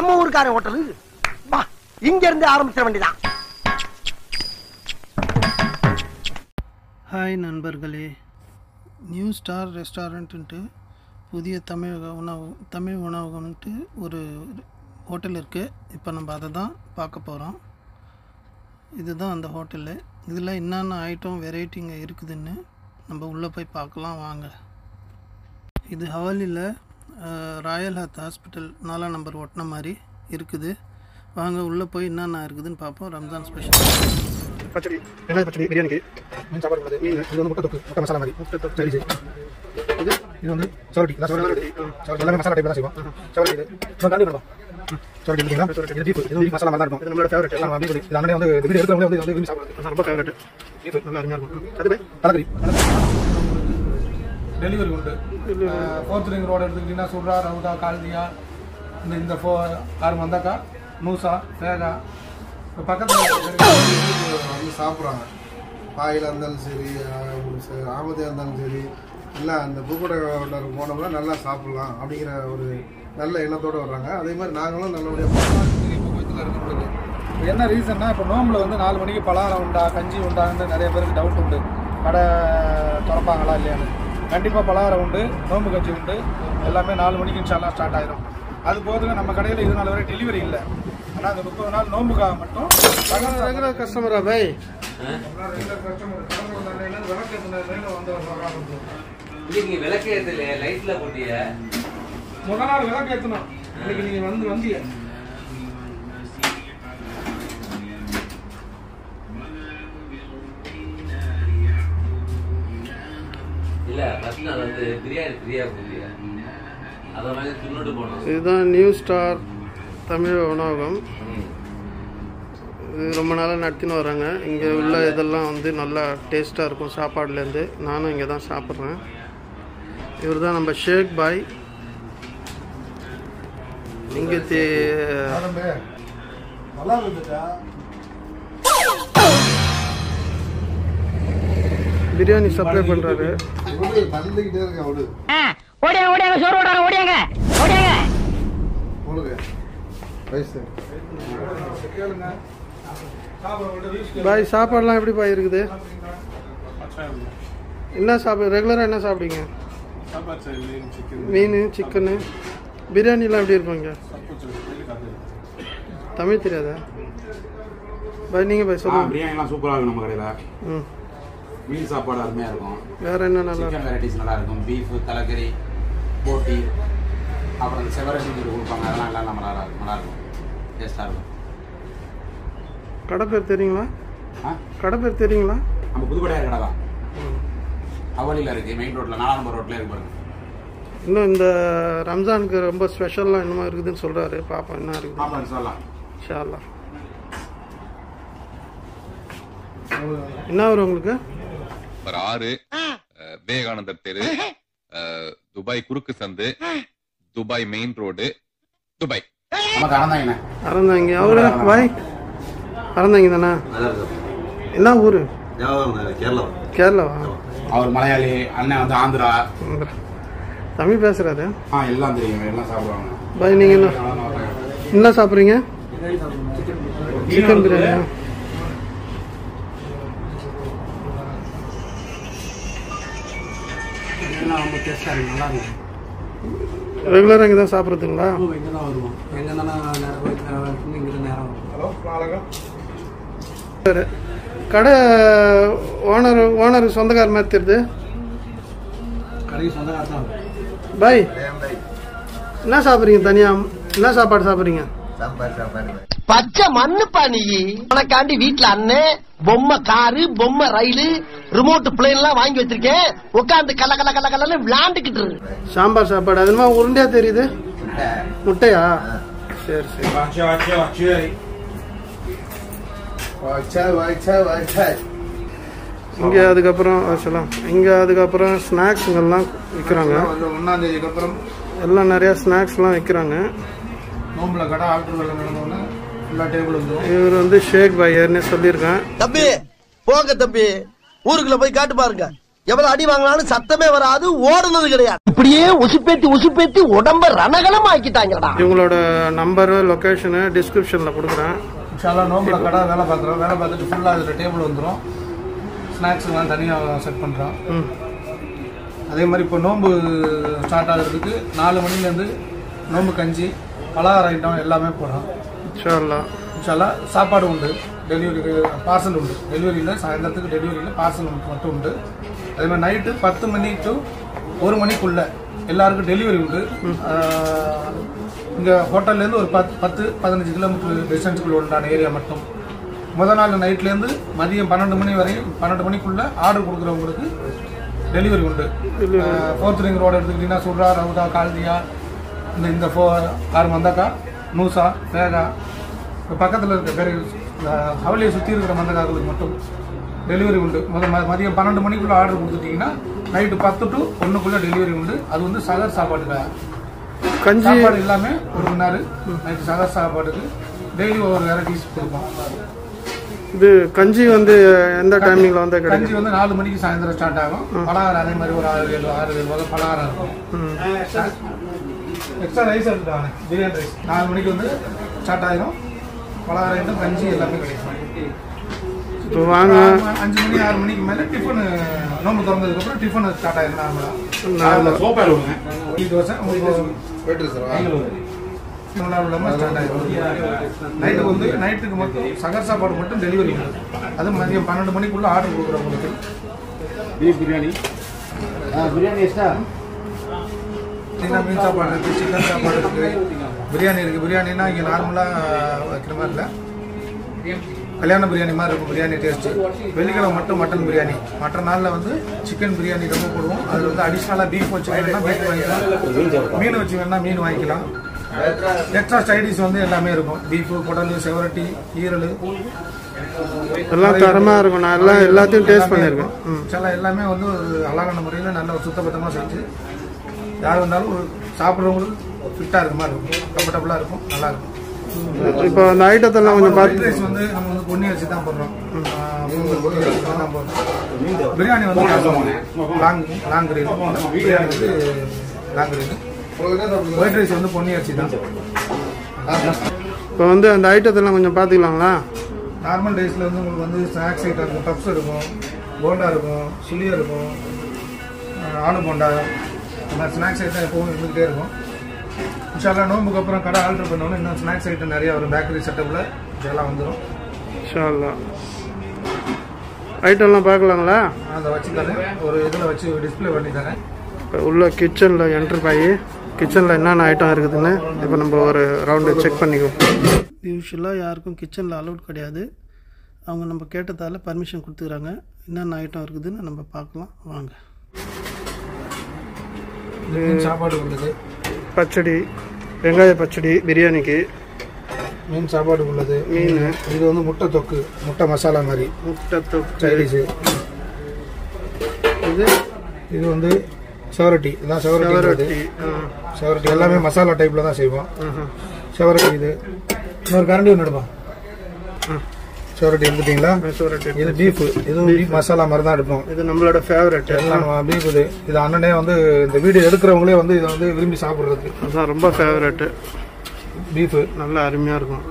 நம்ம ஊருக்காரன் ஹோட்டலு. வா, இங்க இருந்து ஆரம்பிச்சிட வேண்டியதான். ஹாய் நண்பர்களே, நியூ ஸ்டார் ரெஸ்டாரண்ட்டு புதிய தமிழ் உணவகம்ன்ட்டு ஒரு ஹோட்டல் இருக்குது. இப்போ நம்ம அதை தான் பார்க்க போகிறோம். இதுதான் அந்த ஹோட்டலு. இதில் என்னென்ன ஐட்டம் வெரைட்டிங்க இருக்குதுன்னு நம்ம உள்ளே போய் பார்க்கலாம் வாங்க. இது ஹவாலியில் ராயல் ஹாத் ஹாஸ்பிட்டல் 4ஆம் நம்பர் ஒட்டின மாதிரி இருக்குது. வாங்க உள்ளே போய் என்னென்ன இருக்குதுன்னு பார்ப்போம். ரம்ஜான் ஸ்பெஷல் பச்சடி, வெங்காய பச்சடி, பிரியாணிக்கு மீன் சாப்பாடு உள்ளது. இது வந்து முட்டை தொக்கு, முட்டை மசாலா மாதிரி சரி. இது வந்து சவரட்டி, எல்லாமே மசாலா டைப் தான் செய்வோம். சவரட்டி இது தாண்டி பண்ணுவோம். சவரட்டி இல்லைங்களா? இது பீஃப், இது மசாலா மாதிரி தான் இருக்கும். இது நம்மளோட ஃபேவரட். எல்லாம் அப்படி சொல்லி இது அண்ணனே வந்து வீடியோ எடுக்கிறவங்க வந்து விரும்பி சாப்பிடுறது ரொம்ப ஃபேவரட். பீஃப் நல்லா அருமையாக இருக்கும். அது தலைக்கறி டெலிவரி உண்டு. 4th ரிங் ரோடு எடுத்துக்கிட்டிங்கன்னா சுர்ரா, ரவுதா, கால்தியா, இந்த 6 வந்தாக்கா நூசா, பேகா பக்கத்தில் வந்து சாப்பிட்றாங்க. பாயில் இருந்தாலும் சரி, ஆமதியாக இருந்தாலும் சரி, இல்லை அந்த பூக்கடை போனோம்னா நல்லா சாப்பிட்லாம் அப்படிங்கிற ஒரு நல்ல எண்ணத்தோடு வர்றாங்க. அதே மாதிரி நாங்களும் நல்லபடியாக இருக்குது. என்ன ரீசன்னா, இப்போ நோம்பில் வந்து 4 மணிக்கு பலகாரம் உண்டா, கஞ்சி உண்டான்னு நிறைய பேருக்கு டவுட் உண்டு. கடை திறப்பாங்களா இல்லையான்னு. கண்டிப்பாக பலகாரம் உண்டு, நோம்பு கஞ்சி உண்டு, எல்லாமே 4 மணிக்கு இன்ஷால்லாம் ஸ்டார்ட் ஆயிடும். அது போதுங்க, நம்ம கடையில் இது நாள் வரை டெலிவரி இல்லை. ஆனால் அந்த 30 நாள் நோம்புக்காக மட்டும் ரெகுலர் கஸ்டமரா பாய்? ரெகுலர் கஸ்டமர் விளக்கேத்துல லைட்ல போட்டிய முதல் நாள் விளக்கேற்றணும். இன்னைக்கு நீங்க வந்தீங்க. இல்ல ஃபர்ஸ்ட் நாள் வந்து பிரியாணி ஃப்ரீயா போட்டிய அத மாதிரி தின்னுட்டு போனோம். இதுதான் நியூ ஸ்டார் தமிழ் உணவகம். இது ரொம்ப நாளாக நடத்தின்னு வராங்க. இங்கே உள்ள இதெல்லாம் வந்து நல்லா டேஸ்ட்டாக இருக்கும் சாப்பாடுலேருந்து. நானும் இங்கே தான் சாப்பிட்றேன். இவர் தான் நம்ம ஷேக் பாய். இங்கே பிரியாணி சப்ளை பண்ணுறாரு. தந்துக்கிட்டே இருக்கேன் அவரு. ஓடியாங்க சோறு ஓடாங்க, ஓடியாங்க பாய் சாப்பாடுலாம் எப்படி பாய் இருக்குது? என்ன சாப்பிடு ரெகுலராக என்ன சாப்பிடுங்க? மீன், சிக்கனு, பிரியாணிலாம் எப்படி இருப்பாங்க? தமிழ் தெரியாதா பாய்? நீங்கள் பாய் சொல்லுங்கள். பிரியாணிலாம் சூப்பராக இருக்கும் நம்ம கடையில். மீன் சாப்பாடு அருமையாக இருக்கும். வேறு என்ன நல்லா சிக்கன் வெரைட்டிஸ் நல்லா இருக்கும். பீஃபு, தலைக்கறி, போட்டி, அப்புறம் இந்த செவரட்டி கொடுப்பாங்க. அதெல்லாம் எல்லாம் நல்லா இருக்கும், டேஸ்ட்டாக இருக்கும். கடை பேர் தெரியுங்களா? கடை பேர் தெரியுங்களா? நம்ம புதுக்கடையார் கடை தான். ஹவாலியில் இருக்குது, மெயின் ரோட்டில் 4ஆம் நம்பர் ரோட்டில் இருக்கு பாருங்க. இன்னும் இந்த ரம்ஜானுக்கு ரொம்ப ஸ்பெஷல்லாம் என்னமா இருக்குதுன்னு சொல்கிறாரு. பாப்பா என்ன இருக்குது பாப்பா சொல்லலாம். இன்ஷால்லா. என்ன வரும் உங்களுக்கு? ஒரு 6 விவேகானந்தர் தெரு, துபாய் குறுக்கு சந்து, துபாய் மெயின் ரோடு, துபாய். நமக்கு அறந்தாங்க அறந்தாங்க. அவரு பாய் அறந்தாங்க தானே? என்ன ஊரு? கேரளாவா? அவர் மலையாளி, அண்ணன் வந்து ஆந்திரா. தமிழ் பேசுறாரு. எல்லாம் தெரியும், எல்லாம் சாப்பிடுவாங்க. பாய் நீங்க என்ன சாப்பிட்றீங்க? சிக்கன் பிரியாணி. ரெகுலராக இங்கே தான் சாப்பிட்றதுங்களா? கடை ஓனர் சொந்தக்கார மாதிரி தெரியுது. பாய் என்ன சாப்பிட்றீங்க? தனியா என்ன சாப்பாடு சாப்பிட்றீங்க? பச்சை மண்ணுப்பா நீ. உனக்காண்டி வீட்டுல அண்ணன் பொம்மை காரு, பொம்மை ரயிலு, ரிமோட் பிளேன் எல்லாம் வாங்கி வச்சிருக்கேன். உட்காந்து கல்ல கல்ல கல்ல கல்ல விளையாண்டுக்கிட்டு. சாம்பார் சாப்பாடு அதுமா உருண்டையா தெரியுது. முட்டையா? சரி சரி. இங்கே அதுக்கப்புறம் ஸ்நாக்ஸுங்கெல்லாம் விற்கிறாங்க. 1ஆம் தேதிக்கு அப்புறம் எல்லாம் நிறையா ஸ்நாக்ஸ்லாம் விற்கிறாங்க. நோம்பில் கடை ஆர்டர் வேலை நடந்தோன்னா எல்லா டேபிளும். இவர் வந்து ஷேக் பாய் ஏற்கனவே சொல்லியிருக்கேன். தம்பி போங்க தம்பி, ஊருக்குள்ள போய் காட்டு பாருங்க. எவ்வளவு அடி வாங்கினாலும் சத்தமே வராது, ஓடுனது கிடையாது. இப்படியே உசுப்பேத்தி உடம்ப ரணகலம் ஆக்கிட்டாங்கடா. இவங்களோட நம்பரு லொகேஷனு டிஸ்கிரிப்ஷன்ல கொடுக்குறேன். இன்ஷால்லா நோம்புல கடை வேலை பார்க்குறோம். வேலை பார்த்துட்டு ஃபுல்லாக அதில் டேபிள் வந்துடும். ஸ்நாக்ஸ்லாம் தனியாக செட் பண்ணுறோம். அதே மாதிரி இப்போ நோம்பு ஸ்டார்ட் ஆகிறதுக்கு 4 மணிலேருந்து நோம்பு கஞ்சி பலகார ஐட்டம் எல்லாமே போடுறோம். இன்ஷால்லா சாப்பாடு உண்டு, டெலிவரி பார்சல் உண்டு. டெலிவரியில் சாயந்தரத்துக்கு டெலிவரியில் பார்சல் மட்டும் உண்டு. அதே மாதிரி நைட்டு 10 மணி டு 1 மணிக்குள்ளே எல்லாருக்கும் டெலிவரி உண்டு. இங்கே ஹோட்டல்லேருந்து ஒரு 10-15 கிலோமீட்டர் டிஸ்டன்ஸுக்குள்ள உண்டான ஏரியா மட்டும். முதல் நாள் நைட்லேருந்து மதியம் 12 மணி வரையும் 12 மணிக்குள்ளே ஆர்டர் கொடுக்குறவங்களுக்கு டெலிவரி உண்டு. 4th ரிங் ரோடு எடுத்துக்கிட்டிங்கன்னா சுர்ரா, ரவுதா, கால்தியா, இந்த 6 மந்தக்கா, நூசா, பேகா, இப்போ பக்கத்தில் இருக்க பெரிய ஹவலியை சுற்றி இருக்கிற மந்தக்காக்களுக்கு மட்டும் டெலிவரி உண்டு. மதியம் 12 மணிக்குள்ளே ஆர்டர் கொடுத்துட்டிங்கன்னா நைட்டு 10 to 1 டெலிவரி உண்டு. அது வந்து சகர் சாப்பாட்டுக்காக. கஞ்சி சாப்பாடு எல்லாமே 1 மணி நேரம் நைட்டு சகர் சாப்பாட்டுக்கு டெய்லி ஒவ்வொரு வெரைட்டிஸ் கொடுப்போம். இது கஞ்சி வந்து எந்த டைமிங்ல வந்து கஞ்சி வந்து 4 மணிக்கு சாயந்தரம் ஸ்டார்ட் ஆகும். பலகாரம் அதே மாதிரி ஒரு 6-7 வகை பலகாரம் இருக்கும். எக்ஸ்ட்ரா ரைஸ் எடுத்துட்டாங்க. பிரியாணி ரைஸ் 4 மணிக்கு வந்து ஸ்டார்ட் ஆயிரும். பலகாரம் ஐட்டம் கஞ்சி எல்லாமே கிடைக்கும். இப்போ வாங்க 5 மணி 6 மணிக்கு மேலே டிஃபன் நோம்பு திறந்ததுக்கப்புறம் டிஃபன் ஸ்டார்ட் ஆயிரும். இட்லி தோசை நைட்டுக்கு வந்து நைட்டுக்கு மட்டும் சகர் சாப்பாடு மட்டும் டெலிவரி உண்டு. அது மதியம் 12 மணிக்குள்ள ஆர்டர் கொடுக்குறவங்களுக்கு பிரியாணி எக்ஸ்ட்ரா மீன் சாப்பாடு இருக்குது, சிக்கன் சாப்பாடு இருக்குது, பிரியாணி இருக்குது. பிரியாணினா இங்கே நார்மலாக வைக்கிற மாதிரி இல்லை, கல்யாண பிரியாணி மாதிரி இருக்கும் பிரியாணி டேஸ்ட்டு. வெள்ளிக்கிழமை மட்டும் மட்டன் பிரியாணி. மற்ற நாளில் வந்து சிக்கன் பிரியாணி ரொம்ப போடுவோம். அதில் வந்து அடிஷ்னலாக பீஃப் வச்சு வேணும்னா பீஃப் வாங்கிக்கலாம், மீன் வச்சு வேணும்னா மீன் வாங்கிக்கலாம். எக்ஸ்ட்ரா சைடிஷ் வந்து எல்லாமே இருக்கும். பீஃபு, குடல், செவரட்டி, ஈரல் எல்லாம் தரமாக இருக்கும். நான் எல்லாத்தையும் டேஸ்ட் பண்ணியிருக்கேன். சில எல்லாமே வந்து அழகான முறையில் நல்ல ஒரு சுத்தபத்தமாக செஞ்சு யார் வந்தாலும் சாப்பிட்றவங்களுக்கு ஃபிட்டாக இருக்க மாதிரி இருக்கும், கம்ஃபர்டபுளாக இருக்கும், நல்லாயிருக்கும். இப்போ அந்த ஐட்டத்தெல்லாம் கொஞ்சம் பார்த்து ரைஸ் வந்து நம்ம வந்து பொன்னி அரிசி தான் போடுறோம். பிரியாணி வந்து லாங் கிரீன், பிரியாணி வந்து லாங் கிரீன், ஒயிட் ரைஸ் வந்து பொன்னி அரிசி தான். இப்போ வந்து அந்த ஐட்டத்தெல்லாம் கொஞ்சம் பார்த்துக்கலாங்களா? நார்மல் டேஸில் வந்து உங்களுக்கு வந்து ஸ்நாக்ஸ் ஐட்டம் இருக்கும். பப்ஸ் இருக்கும், போண்டா இருக்கும், சுளியா இருக்கும், ஆலு போண்டா, இந்த மாதிரி ஸ்நாக்ஸ் ஐட்டம் எப்பவும் இருந்துகிட்டே இருக்கும். இன்ஷால்லா நோம்புக்கு அப்புறம் கடை ஆல்ட்ரு பண்ணோன்னு இன்னும் ஸ்நாக்ஸ் ஐட்டம் நிறையா வரும். பேக்கரி செட்டப்பில் இதெல்லாம் வந்துடும். இன்ஷால்லா ஐட்டம்லாம் பார்க்கலாங்களா? அதை வச்சு தரேன், ஒரு இதில் வச்சு டிஸ்பிளே பண்ணி தரேன். இப்போ உள்ள கிச்சனில் என்ட்ரு ஆகி கிச்சனில் என்னென்ன ஐட்டம் இருக்குதுன்னு இப்போ நம்ம ஒரு ரவுண்டு செக் பண்ணிக்குவோம். யூஸ்வலாக யாருக்கும் கிச்சனில் அலௌட் கிடையாது. அவங்க நம்ம கேட்டதால் பர்மிஷன் கொடுத்துக்கிறாங்க. என்னென்ன ஐட்டம் இருக்குதுன்னு நம்ம பார்க்கலாம் வாங்க. சாப்பாடு உள்ளது, பச்சடி, வெங்காய பச்சடி பிரியாணிக்கு. மீன் சாப்பாடு உள்ளது, மீன். இது வந்து முட்டை தொக்கு, முட்டை மசாலா மாதிரி முட்டை தொக்கு சைடிஷு. இது வந்து செவரட்டி, இதான் செவரட்டி. செவரட்டி எல்லாமே மசாலா டைப்பில் தான் செய்வோம். செவரட்டி இது இன்னொரு கரண்டி ஒன்று எடுப்போம். செவரட்டி எடுத்துட்டீங்களா? இது பீஃப், இதுவும் பீஃப் மசாலா மாதிரி தான் எடுப்போம். இது நம்மளோட ஃபேவரட் எல்லாம் பீஃப். இது அண்ணனே வந்து இந்த வீடியோ எடுக்கிறவங்களே வந்து இதை வந்து விரும்பி சாப்பிட்றதுக்கு அதுதான் ரொம்ப ஃபேவரட்டு. பீஃபு நல்லா அருமையாக இருக்கும்.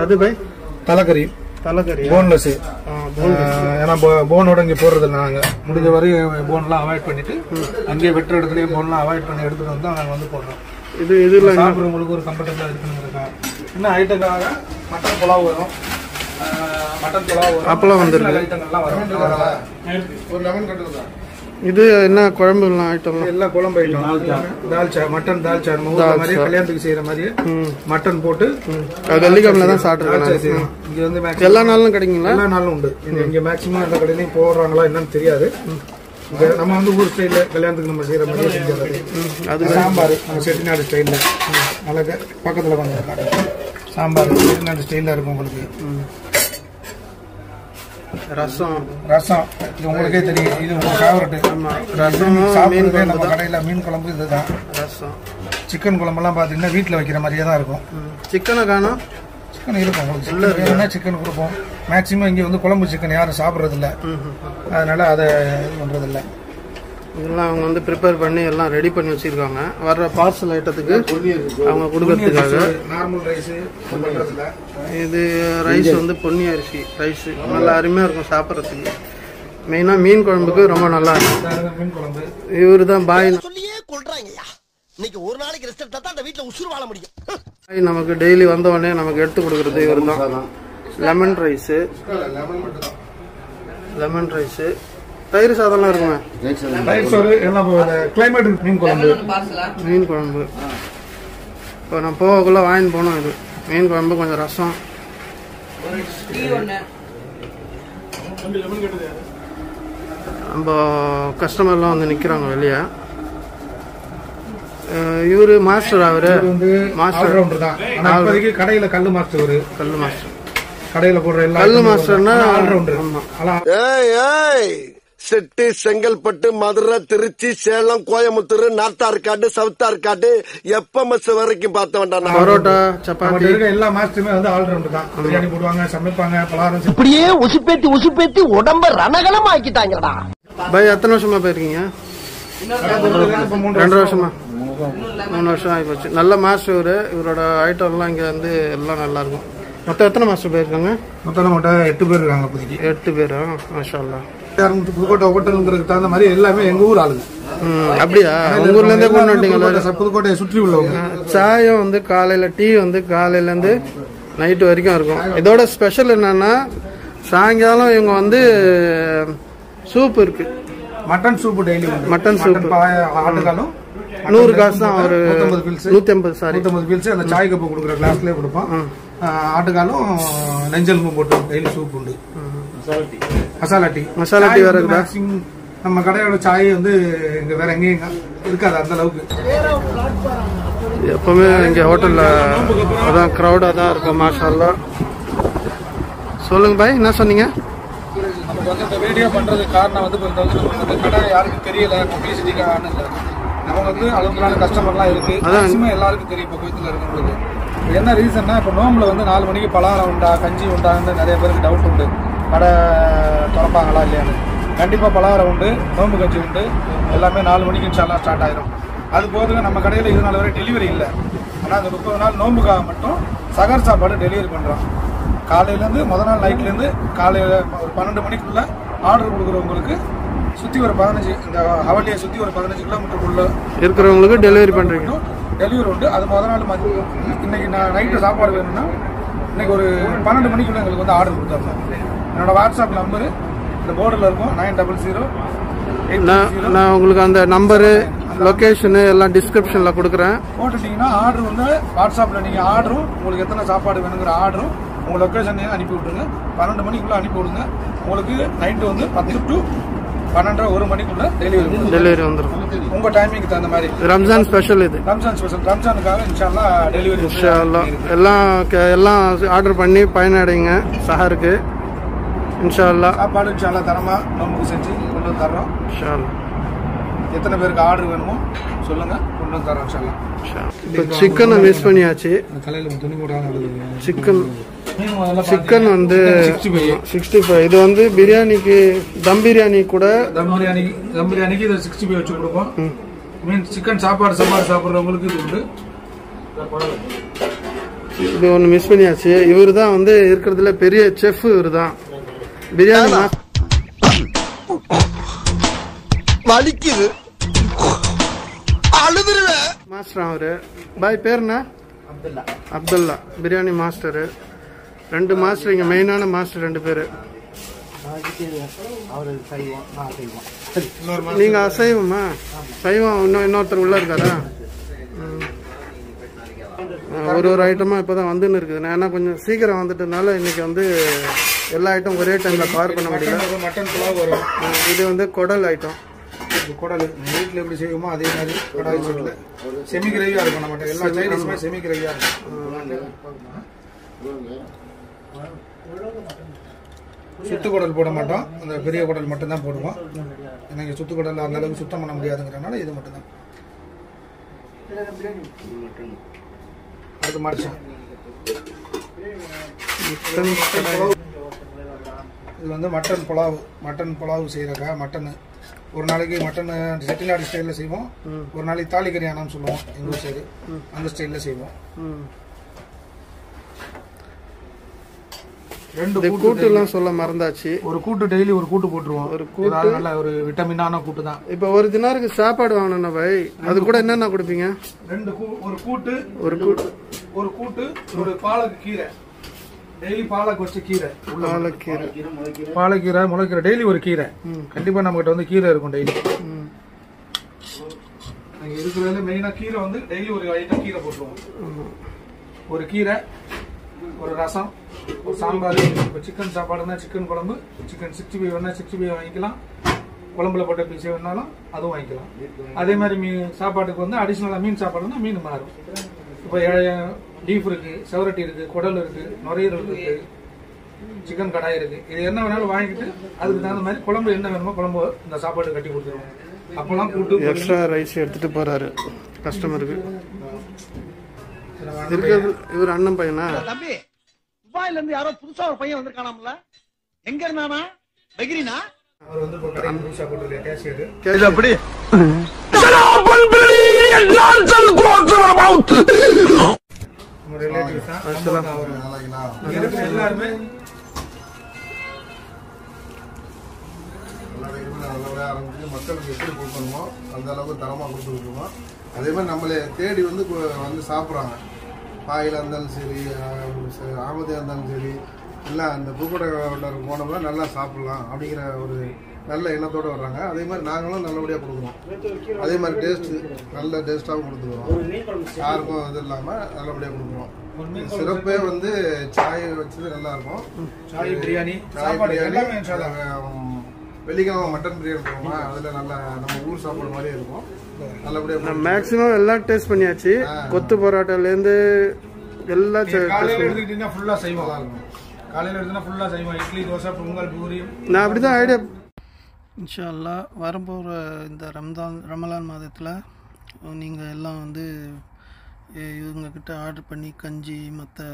அது பை தலைக்கறி, போன்லெஸ். ஏன்னா போனோட இங்கே போடுறது நாங்கள் முடிஞ்ச வரையும் போன்லாம் அவாய்ட் பண்ணிட்டு அங்கேயே வெட்டுற இடத்துலயே போன்லாம் அவாய்ட் பண்ணி எடுத்துகிட்டு வந்து நாங்கள் வந்து போடுறோம். இது சாப்பிட்றவங்களுக்கு ஒரு கம்ஃபர்டபுளாக இருக்குங்கிறதுக்கா. இன்னும் ஐட்டங்களாக மட்டன் புலாவ் வரும், மட்டன் புலாவ் வரும், அப்பெல்லாம் வந்துருக்கு. ஐட்டங்கள்லாம் வரும். ஒரு லெமன் கட்டு. இது என்ன குழம்புலாம் ஐட்டம்? எல்லாம் குழம்பு ஐட்டம். தால்ச்சா, மட்டன் தால்ச்சா மாதிரி கல்யாணத்துக்கு செய்யற மாதிரி மட்டன் போட்டு வெள்ளிக்கிழமை தான் சாப்பிட்ருக்கேன். இங்க வந்து எல்லா நாளும் கிடைக்குங்களா? எல்லா நாளும் உண்டு. இங்க மேக்சிமம் எல்லா கடையிலையும் போடுறாங்களா என்னன்னு தெரியாது. நம்ம வந்து ஊர் ஸ்டைல கல்யாணத்துக்கு நம்ம செய்யற மாதிரி செஞ்சிடறது. அது சாம்பார் நம்ம செட்டிநாடு ஸ்டைல்ல அழகா பக்கத்துல வந்து சாம்பார் செட்டிநாடு ஸ்டைல்ல இருக்கும். உங்களுக்கு ரசம், இது உங்களுக்கே தெரியும். இது உங்க ஃபேவரட். ரசம் சாப்பிடுறதே நம்ம கடையில் மீன் குழம்பு இதுதான். ரசம், சிக்கன் குழம்பெல்லாம் பார்த்தீங்கன்னா வீட்டில் வைக்கிற மாதிரியே தான் இருக்கும். சிக்கனை காணும். சிக்கன் இருக்கும் உங்களுக்கு, சிக்கன் கொடுப்போம். மேக்சிமம் இங்கே வந்து குழம்பு சிக்கன் யாரும் சாப்பிட்றதில்ல, அதனால அதை இது பண்ணுறதில்ல. இதெல்லாம் அவங்க வந்து ப்ரிப்பேர் பண்ணி எல்லாம் ரெடி பண்ணி வச்சுருக்காங்க வர்ற பார்சல் ஐட்டத்துக்கு அவங்க கொடுக்கறதுக்காக. நார்மல் ரைஸு இது ரைஸ் வந்து பொன்னி அரிசி ரைஸு நல்லா அருமையாக இருக்கும் சாப்பிட்றதுக்கு. மெயினாக மீன் குழம்புக்கு ரொம்ப நல்லா இருக்கும். மீன் குழம்பு இவர் தான் பாய். சொல்லியே கொள்றாங்கய்யா. இன்னைக்கு ஒரு நாளைக்கு ரெஸ்ட் எடுத்தா தான் அந்த வீட்டுல உசுறு வாழ முடியும். பாய் நமக்கு டெய்லி வந்த உடனே நமக்கு எடுத்து கொடுக்குறது இவர் தான். லெமன் ரைஸு, லெமன் ரைஸு, தயிர் சாதம்லாம் இருக்குமே. ரைஸ் ஒரு எல்லாம் கிளைமேட் மீன் குழம்பு. மீன் குழம்பு இப்போ நான் போகக்குள்ளே வாங்கிட்டு போனோம். இது மீன் குழம்பு, கொஞ்சம் ரசம். நம்ம கஸ்டமர்லாம் வந்து நிற்கிறாங்க வெளியே. இவரு மாஸ்டர். அவரு வந்து மாஸ்டர் ரவுண்டர் தான். ஆனா இப்போதைக்கு கடையில கல்லு மாஸ்டர். ஒரு கல்லு மாஸ்டர் கடையில போடுற எல்லா கல்லு மாஸ்டர்னா ஆல்ரவுண்டர். செட்டு, செங்கல்பட்டு, மதுரை, திருச்சி, சேலம், கோயம்புத்தூர், நார்த்தார்காடு, சவுத்தார்காடு, எப்பமஸ் வரைக்கும் பார்த்த வேண்டாம். பரோட்டா, சப்பாத்தி, எல்லா மாஸ்டருமே வந்து ஆல்ரவுண்டர் தான். பிரியாணி போடுவாங்க, சமைப்பாங்க, பலகாரம். இப்படியே உசுப்பேத்தி உடம்ப ரணகலம் ஆக்கிட்டாங்கடா. பாய் எத்தனை வருஷமா போயிருக்கீங்க? 2 வருஷமா? 3 வருஷம் ஆகி போச்சு. நல்ல மாஸ்டர் இவரு. இவரோட ஐட்டம்லாம் இங்கே வந்து எல்லாம் நல்லா இருக்கும். மொத்தம் எத்தனை மாஸ்டர் போயிருக்காங்க? மொத்தம் 8 பேர் இருக்காங்க. 8 பேரா? மாஷா அல்லாஹ். புதுக்கோட்டை ஹோட்டலுங்கிறதுக்கு தகுந்த மாதிரி எல்லாமே எங்க ஊர் ஆளுங்க. அப்படியா? உங்க ஊர்ல இருந்தே கொண்டு வந்துட்டீங்களா? புதுக்கோட்டையை சுற்றி உள்ளவங்க. சாயம் வந்து காலையில, டீ வந்து காலையில இருந்து நைட்டு வரைக்கும் இருக்கும். இதோட ஸ்பெஷல் என்னன்னா சாயங்காலம் இவங்க வந்து சூப் இருக்கு. Mutton soup daily. Mutton soup ஆட்டுக்காலும் 100 காசு தான். ஒரு 150 பீல்ஸ் அந்த சாய் கப்பு கொடுக்குற கிளாஸ்லயே கொடுப்போம். ஆட்டுக்காலும் நெஞ்சல் போட்டு டெய்லி சூப் உண்டு. மசாலா டீ வேற இருக்குதா? நம்ம கடையோட சாய் வந்து இங்க வேற எங்கேயும் இருக்காது அந்த அளவுக்கு. எப்பவுமே இங்க ஹோட்டல்ல அதான் கிரௌடா தான் இருக்கும். மாஷா அல்லாஹ். சொல்லுங்க பாய், என்ன சொன்னீங்க? நமக்கு வந்து இந்த வீடியோ பண்றதுக்கு காரணம் வந்து இந்த கடை யாருக்கும் தெரியல, பப்ளிசிட்டிக்காக இல்லை. நம்ம வந்து அளவுக்குலான கஸ்டமர்லாம் இருக்கு. மேக்ஸிமம் எல்லாருக்கும் தெரியும் இப்போ கோயத்தில் இருக்கிறவங்களுக்கு. என்ன ரீசன்னா இப்போ நோம்பில் வந்து 4 மணிக்கு பலகாரம் உண்டா, கஞ்சி உண்டான்னு நிறைய பேருக்கு டவுட் உண்டு. கடை திறப்பாங்களா இல்லையான்னு. கண்டிப்பாக பலகாரம் உண்டு, நோம்பு கஞ்சி உண்டு. எல்லாமே 4 மணிக்கு இன்ஷால்லாம் ஸ்டார்ட் ஆயிரும். அது போதுங்க. நம்ம கடையில் இது நாள் வரை டெலிவரி இல்லை. ஆனால் அந்த 30 நாள் நோம்புக்காக மட்டும் சகர் சாப்பாடு டெலிவரி பண்ணுறோம். காலையிலேருந்து முதல் நாள் நைட்லேருந்து காலையில் ஒரு 12 மணிக்குள்ளே ஆர்டர் கொடுக்குறவங்களுக்கு சுற்றி ஒரு 15 இந்த ஹவலியை சுற்றி ஒரு 15 கிலோமீட்டருக்குள்ளே இருக்கிறவங்களுக்கு டெலிவரி பண்ணுறீங்க. டெலிவரி உண்டு. அது முதல் நாள் இன்னைக்கு நான் நைட்டு சாப்பாடு வேணும்னா இன்னைக்கு ஒரு 12 மணிக்குள்ளே எங்களுக்கு வந்து ஆர்டர் கொடுத்துருந்தோம். என்னோட வாட்ஸ்அப் நம்பரு இந்த போர்டில் இருக்கும். 900. நான் உங்களுக்கு அந்த நம்பரு, லொகேஷனு எல்லாம் டிஸ்கிரிப்ஷனில் கொடுக்குறேன். போட்டுட்டீங்கன்னா ஆர்டர் வந்து வாட்ஸ்அப்பில் நீங்கள் ஆர்டரும் உங்களுக்கு எத்தனை சாப்பாடு வேணுங்கிற ஆர்டரும் உங்கள் லொக்கேஷனையும் அனுப்பி விட்ருங்க. 12 மணிக்குள்ளே அனுப்பி விடுங்க. உங்களுக்கு நைட்டு வந்து 10 to 12, 1 மணிக்குள்ள டெலிவரி வந்துடும். உங்கள் டைமிங்க்கு தகுந்த மாதிரி. ரம்ஜான் ஸ்பெஷல் இது. ரம்ஜான் ஸ்பெஷல். ரம்ஜானுக்காக இன்ஷால்லா டெலிவரி. இன்ஷால்லா எல்லாம் ஆர்டர் பண்ணி பயனடைங்க சஹருக்கு. இன்ஷால்லா சாப்பாடு இன்ஷால்லா தரமாக நமக்கு செஞ்சு கொண்டு வந்து தர்றோம். இன்ஷால்லா எத்தனை பேருக்கு ஆர்டர் வேணுமோ சொல்லுங்க, கொண்டு வந்து தரோம் இன்ஷால்லா. இப்போ சிக்கனை மிஸ் பண்ணியாச்சு. தலையில் துணி போடாமல் சிக்கன் வந்து 65. இது வந்து பிரியாணிக்கு தம் பிரியாணி கூட தம் பிரியாணிக்கு இதை 65 வச்சு கொடுப்போம். மீன் சிக்கன் சாப்பாடு சாப்பிட்றவங்களுக்கு இது உண்டு. இது ஒன்று மிஸ் பண்ணியாச்சு. இவரு தான் வந்து இருக்கிறதுல பெரிய செஃப். இவரு தான் பிரியாணி வலிக்குது, அழுதுருவேன் மாஸ்டர். அவரு பாய் பேர் என்ன? அப்துல்லா. பிரியாணி மாஸ்டரு. 2 மாஸ்டர் இங்க மெயினான மாஸ்டர் 2 பேரு. நீங்க அசைவமா? சைவம் இன்னொருத்தர் உள்ள இருக்காரா? ஒரு ஐட்டமா இப்பதான் வந்துன்னு இருக்குது. ஏன்னா கொஞ்சம் சீக்கிரம் வந்துட்டதுனால இன்னைக்கு வந்து எல்லா ஐட்டம் ஒரே டைம்ல கவர் பண்ண முடியல. மட்டன் புலாவ் வரும். இது வந்து குடல் ஐட்டம். குடல் வீட்டில் எப்படி செய்வோமோ அதே மாதிரி கடாய் செட்டில் செமி கிரேவியாக இருக்கும். நம்ம எல்லா சைனீஸுமே செமி கிரேவியாக இருக்கும். சுத்து குடல் போட மாட்டோம். அந்த பெரிய குடல் மட்டும்தான் போடுவோம். எனக்கு சுத்து குடல் அந்த அளவுக்கு சுத்தம் பண்ண முடியாதுங்கிறனால இது மட்டும்தான். அடுத்து மாடிச்சோம். இது வந்து மட்டன் புலாவ் செய்யறக்கா. மட்டன் ஒரு நாளைக்கு மட்டன் செட்டிநாடு ஸ்டைலில் செய்வோம். ஒரு நாளைக்கு தாலி கரியானான்னு சொல்லுவோம் எங்கள் ஊர் சைடு, அந்த ஸ்டைலில் செய்வோம். ரெண்டு கூட்டுலாம் சொல்ல மறந்தாச்சு. ஒரு கூட்டு டெய்லி ஒரு கூட்டு போட்டுருவோம். ஒரு கூட்டு நல்ல ஒரு விட்டமினான கூட்டு தான். இப்போ ஒரு தினாருக்கு சாப்பாடு வாங்கணும்னா பாய் அது கூட என்னென்ன கொடுப்பீங்க? ஒரு கூட்டு ஒரு பாலக்கு கீரை, டெய்லி பாலக்கு வச்ச கீரை, பாலக்கீரை முளைக்கீரை, டெய்லி ஒரு கீரை. கண்டிப்பா நம்ம கிட்ட வந்து கீரை இருக்கும் டெய்லி. இருக்கிறதுல மெயினா கீரை வந்து டெய்லி ஒரு ஐட்டம் கீரை போட்டுருவோம். ஒரு கீரை, ஒரு ரசம், ஒரு சாம்பார். இப்போ சிக்கன் சாப்பாடுனா சிக்கன் குழம்பு, சிக்கன் 65 வேணா 65 வாங்கிக்கலாம், குழம்புல போட்ட பீஸ் வேணாலும் அதுவும் வாங்கிக்கலாம். அதே மாதிரி மீன் சாப்பாட்டுக்கு வந்து அடிஷ்னலாக மீன் சாப்பாடுனா மீன் மாறும். இப்போ டீஃப் இருக்கு, செவரட்டி இருக்கு, குடல் இருக்கு, நுரையீரல் இருக்கு, சிக்கன் கடாய் இருக்கு. இது என்ன வேணாலும் வாங்கிட்டு அதுக்கு தகுந்த மாதிரி குழம்பு என்ன வேணுமோ குழம்பு இந்த சாப்பாடு கட்டி கொடுத்துருவோம். அப்பெல்லாம் கூட்டு எக்ஸ்ட்ரா ரைஸ் எடுத்துட்டு போறாரு கஸ்டமருக்கு. இவர் அண்ணன் பையனா? தம்பி துபாயில இருந்து யாரோ புதுசா ஒரு பையன் வந்திருக்கானாம்ல, எங்க இருந்தானா? பெகிரினா? அவர் வந்து புதுசா போட்டு கேஷியர். இது அப்படி ரிலேட்டிவ்ஸ் தான் எல்லாருமே. நல்லபடியாக ஆரம்பிச்சு மக்களுக்கு எப்படி கொடுக்கணுமோ அந்த அளவுக்கு தரமாக கொடுத்துருக்கோம். அதே மாதிரி நம்மளை தேடி வந்து சாப்பிட்றாங்க. பாயில் இருந்தாலும் சரி, ஆமதியாக இருந்தாலும் சரி, எல்லாம் அந்த புதுக்கோட்டை போனோம்னா நல்லா சாப்பிட்லாம் அப்படிங்கிற ஒரு நல்ல எண்ணத்தோடு வர்றாங்க. அதே மாதிரி நாங்களும் நல்லபடியாக கொடுக்குறோம். அதே மாதிரி நல்ல டேஸ்ட்டாகவும் கொடுத்துருவோம். யாருக்கும் இது இல்லாமல் நல்லபடியாக கொடுக்குறோம். சிறப்பே வந்து சாய் வச்சது நல்லாயிருக்கும். சாய் பிரியாணி, வெள்ளிக்கிழமை மட்டன் பிரியாணி போவோமா, அதில் நல்லா நம்ம ஊர் சாப்பாடு மாதிரியே இருக்கும். நல்லபடியாக மேக்ஸிமம் எல்லாம் டேஸ்ட் பண்ணியாச்சு. கொத்து பரோட்டாலேருந்து எல்லாம் காலையில் எடுத்துக்கிட்டீங்கன்னா ஃபுல்லாக செய்வோம். காலையில் எடுத்துனா ஃபுல்லாக செய்வோம். இட்லி, தோசை, பொங்கல், பூரி. நான் அப்படி தான் ஐடியா. இன்ஷா அல்லாஹ் வரப்போகிற இந்த ரமலான் மாதத்தில் நீங்கள் எல்லாம் வந்து இவங்கக்கிட்ட ஆர்டர் பண்ணி கஞ்சி மற்ற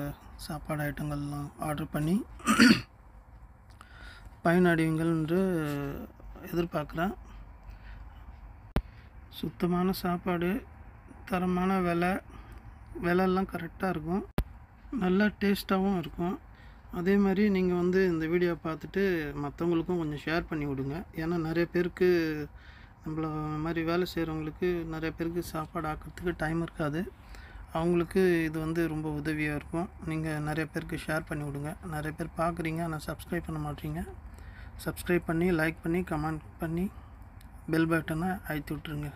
சாப்பாடு ஐட்டங்கள்லாம் ஆர்டர் பண்ணி பயனடைவீங்கள் என்று எதிர்பார்க்குறேன். சுத்தமான சாப்பாடு, தரமான விலைலாம் கரெக்டாக இருக்கும், நல்லா டேஸ்ட்டாகவும் இருக்கும். அதே மாதிரி நீங்கள் வந்து இந்த வீடியோ பார்த்துட்டு மற்றவங்களுக்கும் கொஞ்சம் ஷேர் பண்ணி விடுங்க. ஏன்னா நிறைய பேருக்கு நம்மள மாதிரி வேலை செய்கிறவங்களுக்கு நிறைய பேருக்கு சாப்பாடு ஆக்கிறதுக்கு டைம் இருக்காது. அவங்களுக்கு இது வந்து ரொம்ப உதவியாக இருக்கும். நீங்கள் நிறைய பேருக்கு ஷேர் பண்ணி விடுங்க. நிறைய பேர் பார்க்குறீங்க ஆனால் சப்ஸ்கிரைப் பண்ண மாட்டீங்க. சப்ஸ்கிரைப் பண்ணி லைக் பண்ணி கமெண்ட் பண்ணி பெல் பட்டனை அழுத்தி விட்ருங்க.